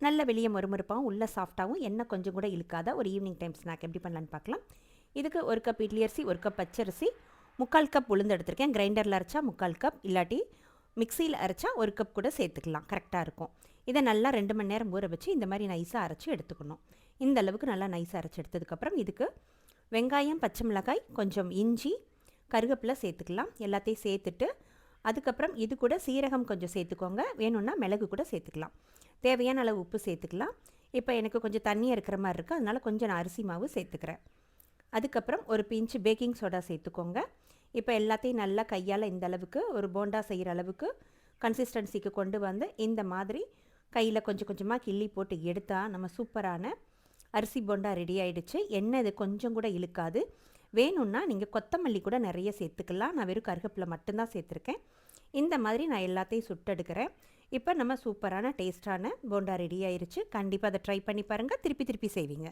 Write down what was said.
நல்ல வெளியே மொறுமொறுப்பாகவும் உள்ள சாஃப்டாகவும் எண்ணெய் கொஞ்சம் கூட இழுக்காத ஒரு ஈவினிங் டைம் ஸ்நாக் எப்படி பண்ணலான்னு பார்க்கலாம். இதுக்கு 1 கப் இட்லி அரிசி, 1 கப் பச்சரிசி, 3/4 கப் உளுந்து எடுத்திருக்கேன். கிரைண்டரில் அரைச்சா 3/4 கப், இல்லாட்டி மிக்சியில் அரைச்சா 1 கப் கூட சேர்த்துக்கலாம், கரெக்டாக இருக்கும். இதை நல்லா 2 மணி நேரம் ஊற வச்சு இந்த மாதிரி நைஸாக அரைச்சி எடுத்துக்கணும். இந்த அளவுக்கு நல்லா நைஸாக அரைச்சி எடுத்ததுக்கப்புறம் இதுக்கு வெங்காயம், பச்சை மிளகாய், கொஞ்சம் இஞ்சி, கருவேப்பிலை சேர்த்துக்கலாம். எல்லாத்தையும் சேர்த்துட்டு அதுக்கப்புறம் இது கூட சீரகம் கொஞ்சம் சேர்த்துக்கோங்க. வேணும்னா மிளகு கூட சேர்த்துக்கலாம். தேவையான அளவு உப்பு சேர்த்துக்கலாம். இப்போ எனக்கு கொஞ்சம் தண்ணியாக இருக்கிற மாதிரி இருக்குது, அதனால் கொஞ்சம் நான் அரிசி மாவு சேர்த்துக்கிறேன். அதுக்கப்புறம் ஒரு பிஞ்சு பேக்கிங் சோடா சேர்த்துக்கோங்க. இப்போ எல்லாத்தையும் நல்லா கையால் இந்த அளவுக்கு ஒரு போண்டா செய்கிற அளவுக்கு கன்சிஸ்டன்சிக்கு கொண்டு வந்து இந்த மாதிரி கையில் கொஞ்சம் கொஞ்சமாக கிள்ளி போட்டு எடுத்தால் நம்ம சூப்பரான அரிசி போண்டா ரெடி ஆகிடுச்சு. எண்ணெய் இது கொஞ்சம் கூட இழுக்காது. வேணும்னா நீங்கள் கொத்தமல்லி கூட நிறைய சேர்த்துக்கலாம். நான் வெறும் கருவேப்பிலை மட்டும்தான் சேர்த்துருக்கேன். இந்த மாதிரி நான் எல்லாத்தையும் சுட்டெடுக்கிறேன். இப்போ நம்ம சூப்பரான டேஸ்டான போண்டா ரெடி ஆயிடுச்சு. கண்டிப்பாக அதை ட்ரை பண்ணி பாருங்கள். திருப்பி திருப்பி செய்வீங்க.